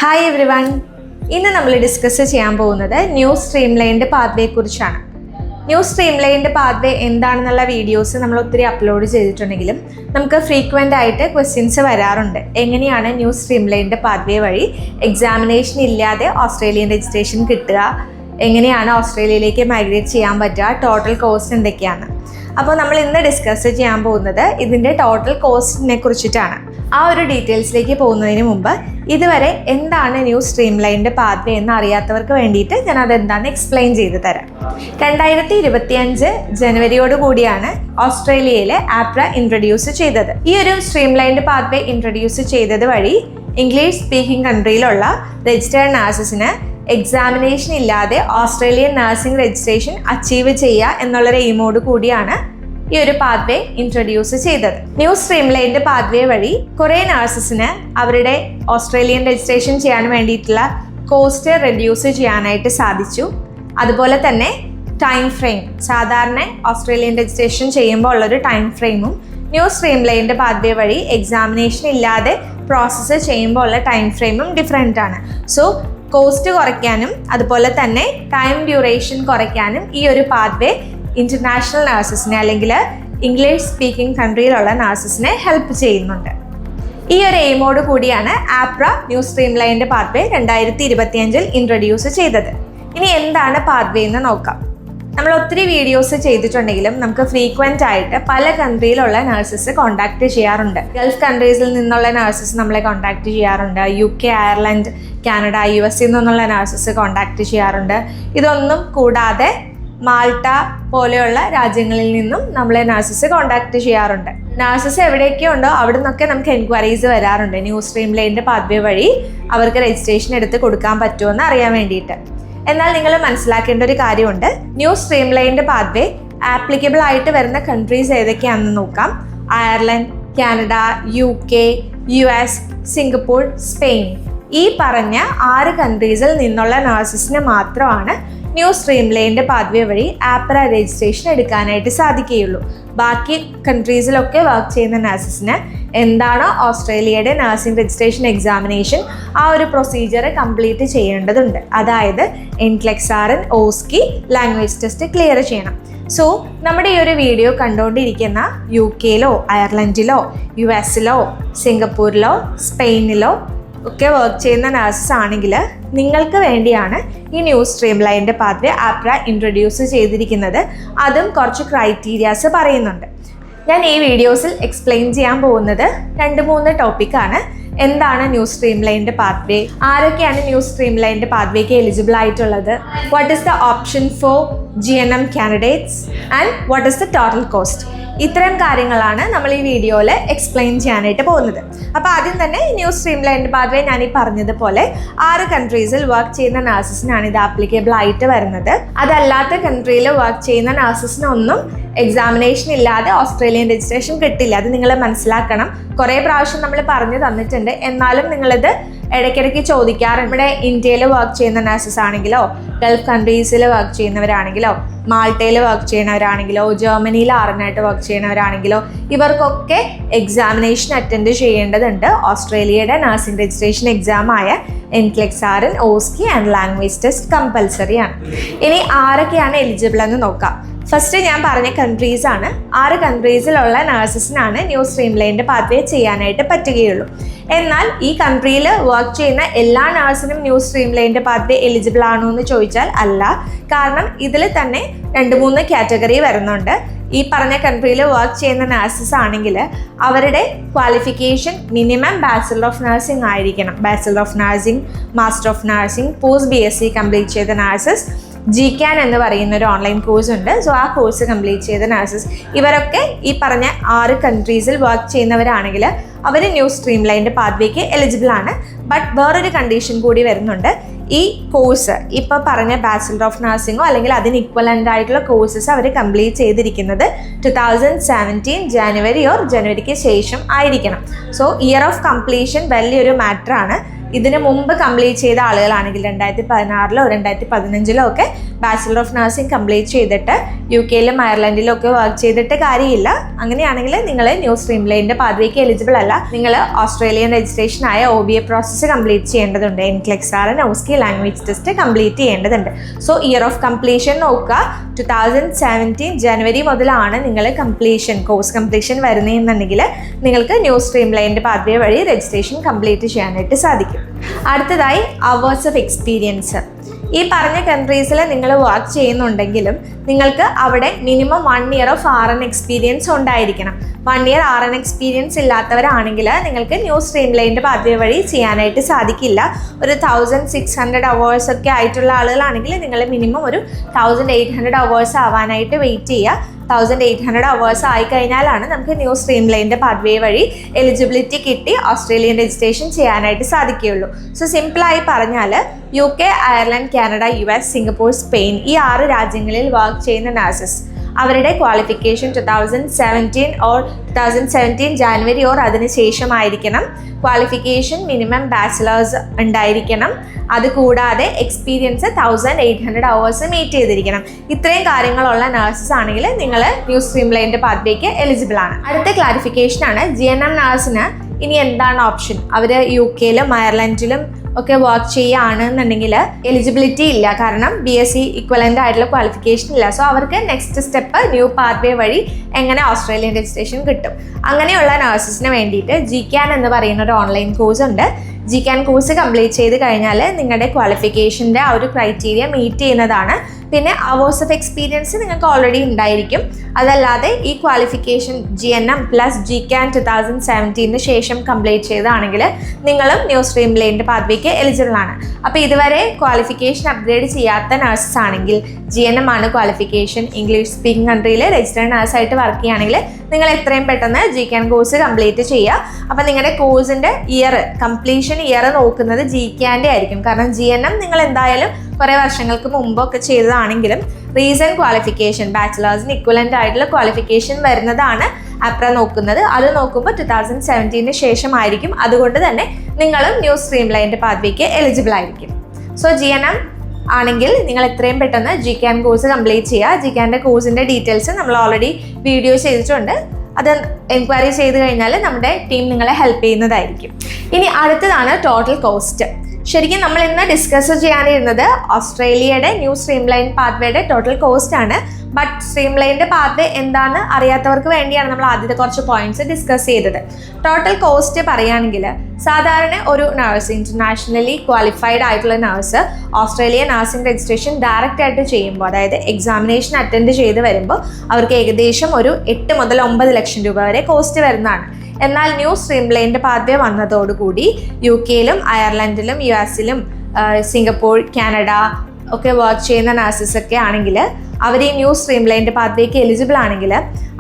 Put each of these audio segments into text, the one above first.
Hi every one. ഇന്ന് നമ്മൾ discuss ചെയ്യാൻ പോകുന്നത് ന്യൂ സ്ട്രീംലൈൻഡ് പാത്വേയെ കുറിച്ചാണ്. ന്യൂ സ്ട്രീംലൈൻഡ് പാത്വേ എന്താണെന്നുള്ള വീഡിയോസ് നമ്മൾ ഒത്തിരി അപ്ലോഡ് ചെയ്തിട്ടുണ്ടെങ്കിലും നമുക്ക് ഫ്രീക്വൻ്റ് ആയിട്ട് ക്വസ്റ്റ്യൻസ് വരാറുണ്ട്. എങ്ങനെയാണ് ന്യൂ സ്ട്രീംലൈൻഡ് പാത്വേ വഴി എക്സാമിനേഷൻ ഇല്ലാതെ ഓസ്ട്രേലിയൻ രജിസ്ട്രേഷൻ കിട്ടുക, എങ്ങനെയാണ് ഓസ്ട്രേലിയയിലേക്ക് മൈഗ്രേറ്റ് ചെയ്യാൻ പറ്റുക, ടോട്ടൽ കോസ്റ്റ് എന്തൊക്കെയാണ്. അപ്പോൾ നമ്മൾ ഇന്ന് ഡിസ്കസ് ചെയ്യാൻ പോകുന്നത് ഇതിൻ്റെ ടോട്ടൽ കോസ്റ്റിനെ കുറിച്ചിട്ടാണ്. ആ ഒരു ഡീറ്റെയിൽസിലേക്ക് പോകുന്നതിന് മുമ്പ് ഇതുവരെ എന്താണ് ന്യൂ സ്ട്രീംലൈൻഡ് പാത്വേ എന്ന് അറിയാത്തവർക്ക് വേണ്ടിയിട്ട് ഞാൻ അതെന്താണെന്ന് എക്സ്പ്ലെയിൻ ചെയ്ത് തരാം. 2025 ജനുവരിയോട് കൂടിയാണ് ഓസ്ട്രേലിയയിൽ ആപ്ര ഇൻട്രൊഡ്യൂസ് ചെയ്തത്. ഈ ഒരു സ്ട്രീംലൈൻഡ് പാത്വേ ഇൻട്രൊഡ്യൂസ് ചെയ്തത് വഴി ഇംഗ്ലീഷ് സ്പീക്കിംഗ് കൺട്രിയിലുള്ള രജിസ്റ്റേർഡ് നഴ്സസിന് എക്സാമിനേഷൻ ഇല്ലാതെ ഓസ്ട്രേലിയൻ നഴ്സിംഗ് രജിസ്ട്രേഷൻ അച്ചീവ് ചെയ്യുക എന്നുള്ളൊരു എയിമോട് കൂടിയാണ് ഈ ഒരു പാത്വേ ഇൻട്രൊഡ്യൂസ് ചെയ്തത്. ന്യൂ സ്ട്രീംലൈൻഡ് പാത്വേ വഴി കുറേ നഴ്സസിന് അവരുടെ ഓസ്ട്രേലിയൻ രജിസ്ട്രേഷൻ ചെയ്യാൻ വേണ്ടിയിട്ടുള്ള കോസ്റ്റ് റെഡ്യൂസ് ചെയ്യാനായിട്ട് സാധിച്ചു. അതുപോലെ തന്നെ ടൈം ഫ്രെയിം, സാധാരണ ഓസ്ട്രേലിയൻ രജിസ്ട്രേഷൻ ചെയ്യുമ്പോൾ ഉള്ളൊരു ടൈം ഫ്രെയിമും ന്യൂ സ്ട്രീംലൈൻഡ് പാത്വേ വഴി എക്സാമിനേഷൻ ഇല്ലാതെ പ്രോസസ്സ് ചെയ്യുമ്പോൾ ഉള്ള ടൈം ഫ്രെയിമും ഡിഫറെൻ്റ് ആണ്. സോ കോസ്റ്റ് കുറയ്ക്കാനും അതുപോലെ തന്നെ ടൈം ഡ്യൂറേഷൻ കുറയ്ക്കാനും ഈ ഒരു പാത്വേ ഇൻ്റർനാഷണൽ നഴ്സസിനെ അല്ലെങ്കിൽ ഇംഗ്ലീഷ് സ്പീക്കിംഗ് കൺട്രിയിലുള്ള നഴ്സസിനെ ഹെൽപ്പ് ചെയ്യുന്നുണ്ട്. ഈ ഒരു എയിമോട് കൂടിയാണ് APRA new streamlined pathway 2025 introduce ചെയ്തത്. ഇനി എന്താണ് പാത്വേ എന്ന് നോക്കാം. നമ്മൾ ഒത്തിരി വീഡിയോസ് ചെയ്തിട്ടുണ്ടെങ്കിലും നമുക്ക് ഫ്രീക്വൻ്റ് ആയിട്ട് പല കൺട്രിയിലുള്ള നഴ്സസ് കോൺടാക്ട് ചെയ്യാറുണ്ട്. ഗൾഫ് കൺട്രീസിൽ നിന്നുള്ള നഴ്സസ് നമ്മളെ കോൺടാക്ട് ചെയ്യാറുണ്ട്. UK, അയർലൻഡ്, കാനഡ, US നിന്നുള്ള നഴ്സസ് കോൺടാക്ട് ചെയ്യാറുണ്ട്. ഇതൊന്നും കൂടാതെ മാൾട്ട പോലെയുള്ള രാജ്യങ്ങളിൽ നിന്നും നമ്മളെ നഴ്സസ് കോൺടാക്ട് ചെയ്യാറുണ്ട്. നഴ്സസ് എവിടെയൊക്കെ ഉണ്ടോ അവിടെ നിന്നൊക്കെ നമുക്ക് എൻക്വയറീസ് വരാറുണ്ട്. ന്യൂ സ്ട്രീംലൈൻഡ് പാത്വേ വഴി അവർക്ക് രജിസ്ട്രേഷൻ എടുത്ത് കൊടുക്കാൻ പറ്റുമോ എന്ന് അറിയാൻ വേണ്ടിയിട്ട്. എന്നാൽ നിങ്ങൾ മനസ്സിലാക്കേണ്ട ഒരു കാര്യമുണ്ട്. ന്യൂ സ്ട്രീംലൈൻഡ് പാത്വേ ആപ്ലിക്കബിൾ ആയിട്ട് വരുന്ന കൺട്രീസ് ഏതൊക്കെയാണെന്ന് നോക്കാം. Ireland, Canada, UK, US, Singapore, Spain, ഈ പറഞ്ഞ 6 കൺട്രീസിൽ നിന്നുള്ള നഴ്സസിന് മാത്രമാണ് ന്യൂ സ്ട്രീംലൈൻഡ് പാത്വേ വഴി ആപ്ര രജിസ്ട്രേഷൻ എടുക്കാനായിട്ട് സാധിക്കുകയുള്ളൂ. ബാക്കി കൺട്രീസിലൊക്കെ വർക്ക് ചെയ്യുന്ന നഴ്സസിന് എന്താണോ ഓസ്ട്രേലിയയുടെ നഴ്സിംഗ് രജിസ്ട്രേഷൻ എക്സാമിനേഷൻ, ആ ഒരു പ്രൊസീജിയർ കംപ്ലീറ്റ് ചെയ്യേണ്ടതുണ്ട്. അതായത് NCLEX-RN, OSCE, language test clear ചെയ്യണം. സോ നമ്മുടെ ഈ ഒരു വീഡിയോ കണ്ടുകൊണ്ടിരിക്കുന്ന UK-ലോ അയർലൻഡിലോ US-ലോ സിംഗപ്പൂരിലോ സ്പെയിനിലോ ഒക്കെ വർക്ക് ചെയ്യുന്ന നഴ്സസ് ആണെങ്കിൽ നിങ്ങൾക്ക് വേണ്ടിയാണ് ഈ new streamlined pathway APRA introduce ചെയ്തിരിക്കുന്നത്. അതും കുറച്ച് ക്രൈറ്റീരിയാസ് പറയുന്നുണ്ട്. ഞാൻ ഈ വീഡിയോസിൽ എക്സ്പ്ലെയിൻ ചെയ്യാൻ പോകുന്നത് 2-3 ടോപ്പിക്കാണ്. എന്താണ് ന്യൂ സ്ട്രീംലൈൻഡ് പാത്വേ, ആരൊക്കെയാണ് ന്യൂ സ്ട്രീംലൈൻഡ് പാത്വേക്ക് എലിജിബിൾ ആയിട്ടുള്ളത്, what is the option for GNM candidates and what is the total cost. ഇത്തരം കാര്യങ്ങളാണ് നമ്മൾ ഈ വീഡിയോയിൽ എക്സ്പ്ലെയിൻ ചെയ്യാനായിട്ട് പോകുന്നത്. അപ്പോൾ ആദ്യം തന്നെ ന്യൂ സ്ട്രീംലൈൻഡ് പാത്വേ ഞാൻ ഈ പറഞ്ഞതുപോലെ 6 കൺട്രീസിൽ വർക്ക് ചെയ്യുന്ന നഴ്സസിനാണ് ഇത് ആപ്ലിക്കബിൾ ആയിട്ട് വരുന്നത്. അതല്ലാത്ത കൺട്രിയിൽ വർക്ക് ചെയ്യുന്ന നഴ്സസിനൊന്നും എക്സാമിനേഷൻ ഇല്ലാതെ ഓസ്ട്രേലിയൻ രജിസ്ട്രേഷൻ കിട്ടില്ല. അത് നിങ്ങൾ മനസ്സിലാക്കണം. കുറേ പ്രാവശ്യം നമ്മൾ പറഞ്ഞു തന്നിട്ടുണ്ട്. എന്നാലും നിങ്ങളിത് ഇടയ്ക്കിടയ്ക്ക് ചോദിക്കാറുണ്ട്. നമ്മുടെ ഇന്ത്യയിൽ വർക്ക് ചെയ്യുന്ന നഴ്സസ് ആണെങ്കിലോ, ഗൾഫ് കൺട്രീസിൽ വർക്ക് ചെയ്യുന്നവരാണെങ്കിലോ, മാൾട്ടയിൽ വർക്ക് ചെയ്യുന്നവരാണെങ്കിലോ, ജർമ്മനിയിൽ ആറിനായിട്ട് വർക്ക് ചെയ്യുന്നവരാണെങ്കിലോ, ഇവർക്കൊക്കെ എക്സാമിനേഷൻ അറ്റൻഡ് ചെയ്യേണ്ടതുണ്ട്. ഓസ്ട്രേലിയയുടെ നഴ്സിംഗ് രജിസ്ട്രേഷൻ എക്സാമായ NCLEX-RN, OSCE and language test compulsory ആണ്. ഇനി ആരൊക്കെയാണ് എലിജിബിൾ എന്ന് നോക്കാം. ഫസ്റ്റ് ഞാൻ പറഞ്ഞ കൺട്രീസ് ആണ്. 6 കൺട്രീസിലുള്ള നഴ്സസിനാണ് ന്യൂ സ്ട്രീംലൈൻഡ് പാത്വേ ചെയ്യാനായിട്ട് പറ്റുകയുള്ളൂ. എന്നാൽ ഈ കൺട്രിയിൽ വർക്ക് ചെയ്യുന്ന എല്ലാ നഴ്സിനും ന്യൂ സ്ട്രീംലൈൻഡ് പാത്വേ എലിജിബിൾ ആണോ എന്ന് ചോദിച്ചാൽ അല്ല. കാരണം ഇതിൽ തന്നെ 2-3 കാറ്റഗറി വരുന്നുണ്ട്. ഈ പറഞ്ഞ കൺട്രിയിൽ വർക്ക് ചെയ്യുന്ന നഴ്സസ് ആണെങ്കിൽ അവരുടെ qualification minimum bachelor of nursing ആയിരിക്കണം. Bachelor of nursing, master of nursing, post BSc complete ചെയ്ത നഴ്സസ്, GCAN എന്ന് പറയുന്ന ഒരു ഓൺലൈൻ കോഴ്സ് ഉണ്ട്. സോ ആ കോഴ്സ് കംപ്ലീറ്റ് ചെയ്ത നഴ്സസ്, ഇവരൊക്കെ ഈ പറഞ്ഞ 6 കൺട്രീസിൽ വർക്ക് ചെയ്യുന്നവരാണെങ്കിൽ അവർ ന്യൂ സ്ട്രീംലൈൻഡ് പാത്വേക്ക് എലിജിബിൾ ആണ്. ബട്ട് വേറൊരു കണ്ടീഷൻ കൂടി വരുന്നുണ്ട്. ഈ കോഴ്സ് ഇപ്പോൾ പറഞ്ഞ ബാച്ചലർ ഓഫ് നഴ്സിംഗോ അല്ലെങ്കിൽ അതിന് ഇക്വലൻ്റ് ആയിട്ടുള്ള കോഴ്സസ് അവർ കംപ്ലീറ്റ് ചെയ്തിരിക്കുന്നത് 2017 ജനുവരിക്ക് ശേഷം ആയിരിക്കണം. സോ ഇയർ ഓഫ് കംപ്ലീഷൻ വലിയൊരു മാറ്ററാണ്. ഇതിന് മുമ്പ് കംപ്ലീറ്റ് ചെയ്ത ആളുകളാണെങ്കിൽ 2016-ലോ 2015-ലോ ഒക്കെ ബാച്ചിലർ ഓഫ് നഴ്സിംഗ് കംപ്ലീറ്റ് ചെയ്തിട്ട് UK-ലും അയർലൻഡിലും ഒക്കെ വർക്ക് ചെയ്തിട്ട് കാര്യമില്ല. അങ്ങനെയാണെങ്കിൽ നിങ്ങൾ ന്യൂ സ്ട്രീം ലൈനിൻ്റെ പാത്വേക്ക് എലിജിബിൾ അല്ല. നിങ്ങൾ ഓസ്ട്രേലിയൻ രജിസ്ട്രേഷൻ ആയ OBA പ്രോസസ്സ് കംപ്ലീറ്റ് ചെയ്യേണ്ടതുണ്ട്. NCLEX-R, NOSCI language test complete ചെയ്യേണ്ടതുണ്ട്. സോ ഇയർ ഓഫ് കംപ്ലീഷൻ നോക്കുക, 2017 ജനുവരി മുതലാണ് നിങ്ങൾ കോഴ്സ് കംപ്ലീഷൻ വരുന്നതെന്നുണ്ടെങ്കിൽ നിങ്ങൾക്ക് ന്യൂ സ്ട്രീം ലൈനിൻ്റെ പാത്വേ വഴി രജിസ്ട്രേഷൻ കംപ്ലീറ്റ് ചെയ്യാനായിട്ട് സാധിക്കും. അടുത്തതായി അവേഴ്സ് ഓഫ് എക്സ്പീരിയൻസ്. ഈ പറഞ്ഞ കൺട്രീസിൽ നിങ്ങൾ വർക്ക് ചെയ്യുന്നുണ്ടെങ്കിലും നിങ്ങൾക്ക് അവിടെ minimum 1 year of RN experience ഉണ്ടായിരിക്കണം. 1 ഇയർ RN എക്സ്പീരിയൻസ് ഇല്ലാത്തവരാണെങ്കിൽ നിങ്ങൾക്ക് ന്യൂ സ്ട്രീം ലൈനിൻ്റെ പാത്വേ വഴി ചെയ്യാനായിട്ട് സാധിക്കില്ല. ഒരു 1600 അവേഴ്സ് ഒക്കെ ആയിട്ടുള്ള ആളുകളാണെങ്കിൽ നിങ്ങൾ മിനിമം ഒരു 1800 അവേഴ്സ് ആവാനായിട്ട് വെയിറ്റ് ചെയ്യുക. 1800 അവേഴ്സ് ആയിക്കഴിഞ്ഞാലാണ് നമുക്ക് ന്യൂ സ്ട്രീം ലൈനിൻ്റെ പാത്വേ വഴി എലിജിബിലിറ്റി കിട്ടി ഓസ്ട്രേലിയൻ രജിസ്ട്രേഷൻ ചെയ്യാനായിട്ട് സാധിക്കുകയുള്ളൂ. സോ സിമ്പിളായി പറഞ്ഞാൽ UK, Ireland, Canada, US, Singapore, Spain ഈ 6 രാജ്യങ്ങളിൽ വർക്ക് ചെയ്യുന്ന നഴ്സസ് അവരുടെ ക്വാളിഫിക്കേഷൻ 2017 ജാനുവരി ഓർ അതിന് ശേഷമായിരിക്കണം. ക്വാളിഫിക്കേഷൻ മിനിമം ബാച്ചിലേഴ്സ് ഉണ്ടായിരിക്കണം. അതുകൂടാതെ എക്സ്പീരിയൻസ് 1800 അവേഴ്സ് മീറ്റ് ചെയ്തിരിക്കണം. ഇത്രയും കാര്യങ്ങളുള്ള നഴ്സസ് ആണെങ്കിൽ നിങ്ങൾ ന്യൂ സ്ട്രീം ലൈനിൻ്റെ പാത്വേക്ക് എലിജിബിൾ ആണ്. അടുത്ത ക്ലാരിഫിക്കേഷനാണ് GNM നഴ്സിന് ഇനി എന്താണ് ഓപ്ഷൻ. അവർ UK-ലും അയർലൻഡിലും ഒക്കെ വർക്ക് ചെയ്യുകയാണെന്നുണ്ടെങ്കിൽ എലിജിബിലിറ്റി ഇല്ല, കാരണം BSc ഇക്വലൻ്റ് ആയിട്ടുള്ള ക്വാളിഫിക്കേഷൻ ഇല്ല. സോ അവർക്ക് നെക്സ്റ്റ് സ്റ്റെപ്പ് ന്യൂ പാത്വേ വഴി എങ്ങനെ ഓസ്ട്രേലിയൻ രജിസ്ട്രേഷൻ കിട്ടും. അങ്ങനെയുള്ള നഴ്സസിന് വേണ്ടിയിട്ട് GCAN എന്ന് പറയുന്ന ഒരു ഓൺലൈൻ കോഴ്സ് ഉണ്ട്. GCAN കോഴ്സ് കംപ്ലീറ്റ് ചെയ്ത് കഴിഞ്ഞാൽ നിങ്ങളുടെ ക്വാളിഫിക്കേഷൻ്റെ ആ ഒരു ക്രൈറ്റീരിയ മീറ്റ് ചെയ്യുന്നതാണ്. പിന്നെ അവേഴ്സ് ഓഫ് എക്സ്പീരിയൻസ് നിങ്ങൾക്ക് ഓൾറെഡി ഉണ്ടായിരിക്കും. അതല്ലാതെ ഈ ക്വാളിഫിക്കേഷൻ GNM പ്ലസ് GCAN 2017 ശേഷം കംപ്ലീറ്റ് ചെയ്തതാണെങ്കിൽ നിങ്ങളും ന്യൂ സ്ട്രീം ലൈനിൻ്റെ പാത്വേക്ക് എലിജിബിൾ ആണ്. അപ്പോൾ ഇതുവരെ ക്വാളിഫിക്കേഷൻ അപ്ഗ്രേഡ് ചെയ്യാത്ത നഴ്സസ് ആണെങ്കിൽ GNM ആണ് ക്വാളിഫിക്കേഷൻ. ഇംഗ്ലീഷ് സ്പീക്കിംഗ് കൺട്രിയിൽ രജിസ്റ്റേർഡ് നഴ്സായിട്ട് വർക്ക് ചെയ്യുകയാണെങ്കിൽ നിങ്ങൾ എത്രയും പെട്ടെന്ന് GCAN കോഴ്സ് കംപ്ലീറ്റ് ചെയ്യുക. അപ്പോൾ നിങ്ങളുടെ കോഴ്സിൻ്റെ കംപ്ലീഷൻ ഇയർ നോക്കുന്നത് GCANൻ്റെ ആയിരിക്കും. കാരണം GNM നിങ്ങൾ എന്തായാലും കുറേ വർഷങ്ങൾക്ക് മുമ്പൊക്കെ ചെയ്തതാണെങ്കിലും റീസെൻറ്റ് ക്വാളിഫിക്കേഷൻ ബാച്ചിലേഴ്സിന് ഇക്വലൻ്റ് ആയിട്ടുള്ള ക്വാളിഫിക്കേഷൻ വരുന്നതാണ് APRA നോക്കുന്നത്. അത് നോക്കുമ്പോൾ 2017 ശേഷമായിരിക്കും. അതുകൊണ്ട് തന്നെ നിങ്ങളും ന്യൂ സ്ട്രീം ലൈനിൻ്റെ പാത്വേക്ക് എലിജിബിൾ ആയിരിക്കും. സോ GNM ആണെങ്കിൽ നിങ്ങൾ എത്രയും പെട്ടെന്ന് GCAN കോഴ്സ് കംപ്ലീറ്റ് ചെയ്യുക. GCANൻ്റെ കോഴ്സിൻ്റെ ഡീറ്റെയിൽസ് നമ്മൾ ഓൾറെഡി വീഡിയോ ചെയ്തിട്ടുണ്ട്. അത് എൻക്വയറി ചെയ്ത് കഴിഞ്ഞാൽ നമ്മുടെ ടീം നിങ്ങളെ ഹെൽപ്പ് ചെയ്യുന്നതായിരിക്കും. ഇനി അടുത്തതാണ് ടോട്ടൽ കോസ്റ്റ്. ശരിക്കും നമ്മൾ ഇന്ന് ഡിസ്കസ് ചെയ്യാനിരുന്നത് ഓസ്ട്രേലിയയുടെ ന്യൂ സ്ട്രീം ലൈൻ പാത്വേയുടെ ടോട്ടൽ കോസ്റ്റ് ആണ്. ബട്ട് സ്ട്രീം ലൈനിൻ്റെ പാത്വേ എന്താണെന്ന് അറിയാത്തവർക്ക് വേണ്ടിയാണ് നമ്മൾ ആദ്യത്തെ കുറച്ച് പോയിന്റ്സ് ഡിസ്കസ് ചെയ്തത്. ടോട്ടൽ കോസ്റ്റ് പറയുകയാണെങ്കിൽ സാധാരണ ഒരു നഴ്സ്, ഇന്റർനാഷണലി ക്വാളിഫൈഡ് ആയിട്ടുള്ള nurse Australian nursing registration direct ആയിട്ട് ചെയ്യുമ്പോൾ, അതായത് എക്സാമിനേഷൻ അറ്റൻഡ് ചെയ്ത് വരുമ്പോൾ അവർക്ക് ഏകദേശം ഒരു 8 മുതൽ 9 ലക്ഷം രൂപ വരെ കോസ്റ്റ് വരുന്നതാണ്. എന്നാൽ ന്യൂ സ്ട്രീം ലൈനിൻ്റെ പാത്വേ വന്നതോടുകൂടി UK-ലും അയർലൻഡിലും US-ലും സിംഗപ്പൂർ, കാനഡ ഒക്കെ വർക്ക് ചെയ്യുന്ന നഴ്സസ് ഒക്കെ ആണെങ്കിൽ അവർ ഈ ന്യൂ സ്ട്രീം ലൈനിൻ്റെ പാത്വേക്ക് എലിജിബിൾ ആണെങ്കിൽ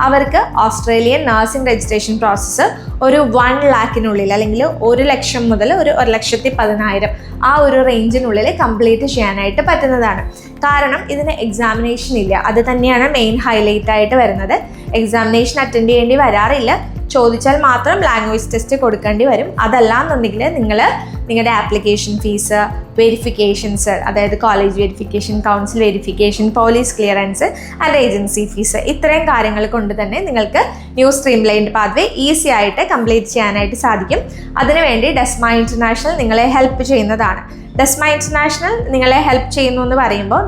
അവർക്ക് ഓസ്ട്രേലിയൻ നഴ്സിംഗ് രജിസ്ട്രേഷൻ പ്രോസസ്സ് ഒരു 1 lakhനുള്ളിൽ അല്ലെങ്കിൽ 1 ലക്ഷം മുതൽ ഒരു 1,10,000 ആ ഒരു റേഞ്ചിനുള്ളിൽ കംപ്ലീറ്റ് ചെയ്യാനായിട്ട് പറ്റുന്നതാണ്. കാരണം ഇതിന് എക്സാമിനേഷൻ ഇല്ല. അത് തന്നെയാണ് മെയിൻ ഹൈലൈറ്റ് ആയിട്ട് വരുന്നത്. എക്സാമിനേഷൻ അറ്റൻഡ് ചെയ്യേണ്ടി വരാറില്ല. ചോദിച്ചാൽ മാത്രം ലാംഗ്വേജ് ടെസ്റ്റ് കൊടുക്കേണ്ടി വരും. അതല്ലാന്നുണ്ടെങ്കിൽ നിങ്ങൾ നിങ്ങളുടെ ആപ്ലിക്കേഷൻ ഫീസ്, വെരിഫിക്കേഷൻസ്, അതായത് college verification, council verification, police clearance and agency fees, ഇത്രയും കാര്യങ്ങൾ കൊണ്ട് തന്നെ നിങ്ങൾക്ക് ന്യൂ സ്ട്രീം ലൈനിൻ്റെ പാത്വേ ഈസി ആയിട്ട് കംപ്ലീറ്റ് ചെയ്യാനായിട്ട് സാധിക്കും. അതിനുവേണ്ടി ഡെസ്മ ഇൻ്റർനാഷണൽ നിങ്ങളെ ഹെൽപ്പ് ചെയ്യുന്നതാണ്. ഡെസ്മ ഇൻ്റർനാഷണൽ നിങ്ങളെ ഹെൽപ്പ് ചെയ്യുന്നു എന്ന് പറയുമ്പോൾ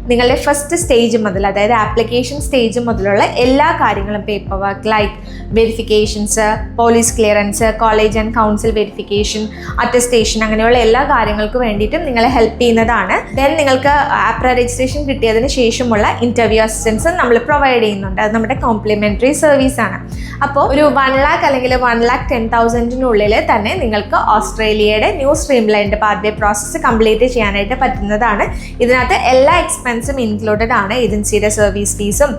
നിങ്ങളുടെ ഫസ്റ്റ് സ്റ്റേജ് മുതൽ, അതായത് ആപ്ലിക്കേഷൻ സ്റ്റേജ് മുതലുള്ള എല്ലാ കാര്യങ്ങളും, paper work like verifications, police clearance, college and council verification, attestation, അങ്ങനെയുള്ള എല്ലാ കാര്യങ്ങൾക്കും വേണ്ടിയിട്ടും നിങ്ങളെ ഹെൽപ്പ് ചെയ്യുന്നതാണ്. ദെൻ നിങ്ങൾക്ക് APRA രജിസ്ട്രേഷൻ കിട്ടിയതിന് ശേഷമുള്ള ഇൻ്റർവ്യൂ അസിസ്റ്റൻസ് നമ്മൾ പ്രൊവൈഡ് ചെയ്യുന്നുണ്ട്. അത് നമ്മുടെ കോംപ്ലിമെൻ്ററി സർവീസാണ്. അപ്പോൾ ഒരു 1 lakh അല്ലെങ്കിൽ 1,10,000 തന്നെ നിങ്ങൾക്ക് ഓസ്ട്രേലിയയുടെ ന്യൂ സ്ട്രീം ലൈനിൻ്റെ പാത്വേ പ്രോസസ്സ് കംപ്ലീറ്റ് ചെയ്യാനായിട്ട് പറ്റുന്നതാണ്. ഇതിനകത്ത് എല്ലാ എക്സ്പെൻസും ഇൻക്ലൂഡഡ് ആണ്. ഏജൻസിയുടെ സർവീസ് ഫീസും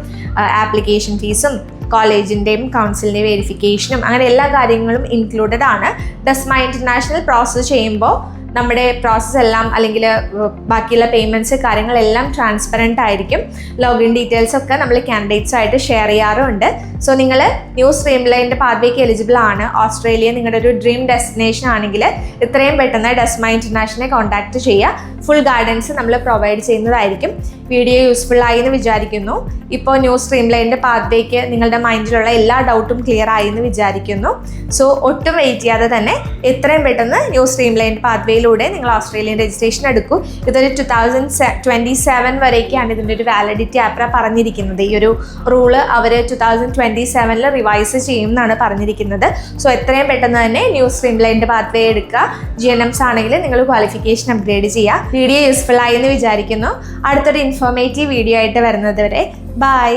ആപ്ലിക്കേഷൻ ഫീസും കോളേജിൻ്റെയും കൗൺസിലിൻ്റെയും വെരിഫിക്കേഷനും അങ്ങനെ എല്ലാ കാര്യങ്ങളും ഇൻക്ലൂഡഡ് ആണ്. ഡെസ്മ ഇൻ്റർനാഷണൽ പ്രോസസ്സ് ചെയ്യുമ്പോൾ നമ്മുടെ പ്രോസസ്സ് എല്ലാം അല്ലെങ്കിൽ ബാക്കിയുള്ള പേയ്മെൻറ്റ്സ് കാര്യങ്ങളെല്ലാം ട്രാൻസ്പെറൻ്റ് ആയിരിക്കും. ലോഗിൻ ഡീറ്റെയിൽസ് ഒക്കെ നമ്മൾ കാൻഡിഡേറ്റ്സുമായിട്ട് ഷെയർ ചെയ്യാറുണ്ട്. സോ നിങ്ങൾ ന്യൂ സ്ട്രീംലൈൻ്റെ പാത്വേക്ക് എലിജിബിൾ ആണ്, ഓസ്ട്രേലിയ നിങ്ങളുടെ ഒരു ഡ്രീം ഡെസ്റ്റിനേഷൻ ആണെങ്കിൽ എത്രയും പെട്ടെന്ന് ഡെസ്മ ഇൻ്റർനാഷണലെ കോൺടാക്ട് ചെയ്യുക. ഫുൾ ഗൈഡൻസ് നമ്മൾ പ്രൊവൈഡ് ചെയ്യുന്നതായിരിക്കും. വീഡിയോ യൂസ്ഫുൾ ആയി എന്ന് വിചാരിക്കുന്നു. ഇപ്പോൾ ന്യൂ സ്ട്രീംലൈൻ്റെ പാത്വേക്ക് നിങ്ങളുടെ മൈൻഡിലുള്ള എല്ലാ ഡൗട്ടും ക്ലിയർ ആയി എന്ന് വിചാരിക്കുന്നു. സോ ഒട്ടും വെയിറ്റ് ചെയ്യാതെ തന്നെ എത്രയും പെട്ടെന്ന് ന്യൂ സ്ട്രീംലൈൻ്റെ പാത്വേയിലൂടെ നിങ്ങൾ ഓസ്ട്രേലിയൻ രജിസ്ട്രേഷൻ എടുക്കൂ. ഇതൊരു 2027 വരേക്കാണ് ഇതിൻ്റെ ഒരു വാലിഡിറ്റി ആപ്ര പറഞ്ഞിരിക്കുന്നത്. ഈ ഒരു റൂള് അവർ 2027 റിവൈസ് ചെയ്യും എന്നാണ് പറഞ്ഞിരിക്കുന്നത്. സോ എത്രയും പെട്ടെന്ന് തന്നെ ന്യൂ സ്ട്രീംലൈൻ്റെ പാത്വേ എടുക്കുക. GNMs ആണെങ്കിൽ നിങ്ങൾ ക്വാളിഫിക്കേഷൻ അപ്ഗ്രേഡ് ചെയ്യുക. വീഡിയോ യൂസ്ഫുൾ ആയി എന്ന് വിചാരിക്കുന്നു. അടുത്തൊരു ഇൻഫോർമേറ്റീവ് വീഡിയോ ആയിട്ട് വരുന്നത് വരെ ബൈ.